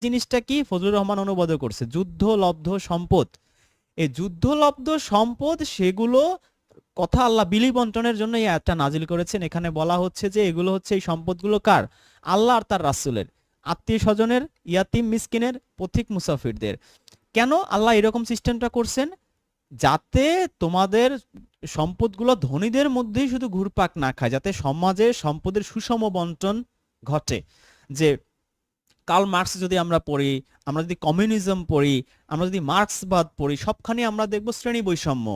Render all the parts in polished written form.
জিনিসটা কি ফজলুর রহমান অনুবাদ করছে, যুদ্ধলব্ধ সম্পদ। এই যুদ্ধলব্ধ সম্পদ সেগুলো কথা আল্লাহ বিলি বন্টনের জন্য এই আয়াতটা নাজিল করেছেন। এখানে বলা হচ্ছে যে এগুলো হচ্ছে এই সম্পদগুলো কার? আল্লাহ আর তার রাসূলের, আত্মীয় স্বজনের, ইয়াতিম মিসকিনের, পথিক মুসাফিরদের। কেন আল্লাহ এরকম সিস্টেমটা করছেন? যাতে তোমাদের সম্পদগুলো ধনীদের মধ্যেই শুধু ঘুরপাক না খায়, যাতে সমাজে সম্পদের সুষম বন্টন ঘটে। যে কার্ল মার্কস যদি আমরা পড়ি, আমরা যদি কমিউনিজম পড়ি, আমরা যদি মার্ক্সবাদ পড়ি, সবখানে আমরা দেখব শ্রেণী বৈষম্য।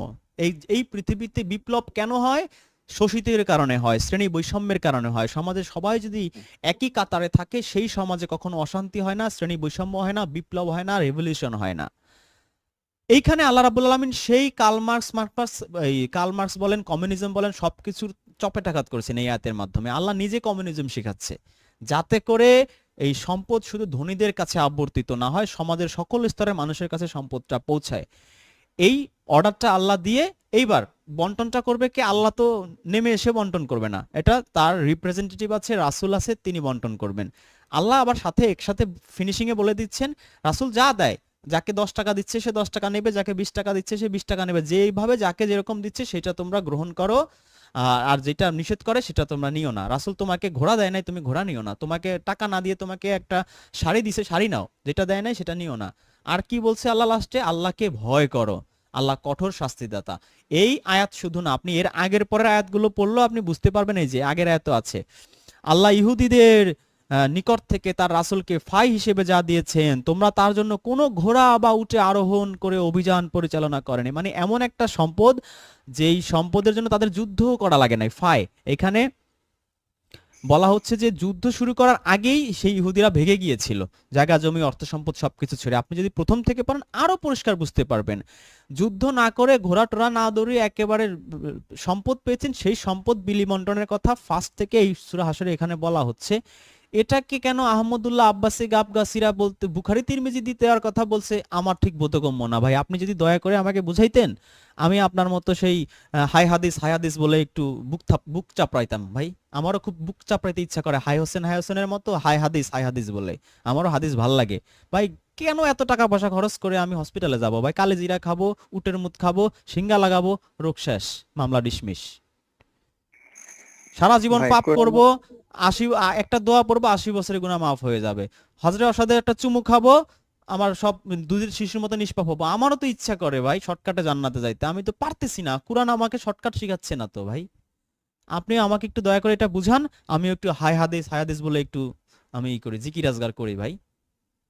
এই এই পৃথিবীতে বিপ্লব কেন হয়? শোষিতের কারণে হয়, শ্রেণী বৈষম্যের কারণে হয়। সমাজে সবাই যদি একই কাতারে থাকে সেই সমাজে কখনো অশান্তি হয় না, শ্রেণী বৈষম্য হয় না, বিপ্লব হয় না, রেভলিউশন হয় না। এইখানে আল্লাহ রাব্বুল আলামিন সেই কার্ল মার্কস বলেন, কমিউনিজম বলেন, সবকিছুর চপেটাঘাত করেছেন এই আয়াতের মাধ্যমে। আল্লাহ নিজে কমিউনিজম শিখাচ্ছে, যাতে করে এই সম্পদ শুধু ধনীদের কাছে আবর্তিত না হয়, সমাজের সকল স্তরের মানুষের কাছে সম্পদটা পৌঁছায়। এই অর্ডারটা আল্লাহ দিয়ে এইবার বন্টনটা করবে কে? আল্লাহ তো নেমে এসে বন্টন করবে না, এটা তার রিপ্রেজেন্টেটিভ আছে, রাসূল আছে, তিনি বন্টন করবেন। আল্লাহ আবার সাথে একসাথে ফিনিশিং এ বলে দিচ্ছেন, রাসূল যা দেয়, যাকে 10 টাকা দিচ্ছে সে 10 টাকা নেবে, যাকে 20 টাকা দিচ্ছে সে 20 টাকা নেবে, যেইভাবে যাকে যেরকম দিচ্ছে সেটা তোমরা গ্রহণ করো, আর যেটা নিষেধ করে সেটা তোমরা নিও না। রাসূল তোমাকে ঘোড়া দেয় নাই, তুমি ঘোড়া নিও না। তোমাকে টাকা না দিয়ে তোমাকে একটা শাড়ি দিছে, শাড়ি নাও। যেটা দেয় নাই সেটা নিও না। আর কি বলছে আল্লাহ লাস্টে? আল্লাহকে ভয় করো, আল্লাহ কঠোর শাস্তিদাতা। এই আয়াত শুধু না, আপনি এর আগের পরের আয়াতগুলো পড়লেও আপনি বুঝতে পারবেন। এই যে আগের আয়াত আছে, আল্লাহ ইহুদিদের নিকট থেকে তার রাসূলকে ফাই হিসেবে যা দিয়েছেন, তোমরা তার জন্য কোনো ঘোড়া বা উটে আরোহণ করে অভিযান পরিচালনা করেনি। মানে এমন একটা সম্পদ যেই সম্পদের জন্য তাদের যুদ্ধ করা লাগে নাই, ফাই। এখানে বলা হচ্ছে যে যুদ্ধ শুরু করার আগেই সেই ইহুদিরা ভেগে গিয়েছিল, জায়গা জমি অর্থ সম্পদ সবকিছু ছেড়ে। আপনি যদি প্রথম থেকে পড়েন আরো পরিষ্কার বুঝতে পারবেন। যুদ্ধ না করে, ঘোড়া টোরা না দৌড়িয়ে একেবারে সম্পদ পেয়েছেন, সেই সম্পদ বিলি বন্টনের কথা ফার্স্ট থেকে এই সূরা হাশরে এখানে বলা হচ্ছে। এটাকে কেন আহমদুল্লাহ আব্বাসী গাবগাসিরা বলতে বুখারী তিরমিজি দিতে আর কথা বলছে, আমার ঠিক বোধগম্য না ভাই। আপনি যদি দয়া করে আমাকে বুঝাইতেন, আমি আপনার মতো সেই হাই হাদিস বলে একটু বুক চাপড়াইতাম ভাই। আমারও খুব বুক চাপড়াইতে ইচ্ছা করে, হাই হোসেনের মতো হাই হাদিস বলে। আমারও হাদিস ভাল লাগে ভাই। কেন এত টাকা পয়সা খরচ করে আমি হসপিটালে যাব ভাই? কালে জিরা খাবো, উটের মুত খাবো, সিঙ্গা লাগাবো, রোগ শেষ, মামলা ডিসমিস। সারা জীবন ভাই পাপ করব, একটা দোয়া পড়বো, 80 বছরের গুনাহ মাফ হয়ে যাবে। হজরে অসাদে একটা চুমু খাবো, আমার সব দুধের শিশুর মতো নিষ্পাপ হবো। আমারও তো ইচ্ছা করে ভাই শর্টকাটে জান্নাতে যাইতে, আমি তো পারতেছি না। কুরআন আমাকে শর্টকাট শিখাচ্ছে না তো ভাই। আপনি আমাকে একটু দয়া করে এটা বুঝান, আমি একটু হাই হাদিস বলে একটু আমি ই করি, জিকির আজগার করি ভাই।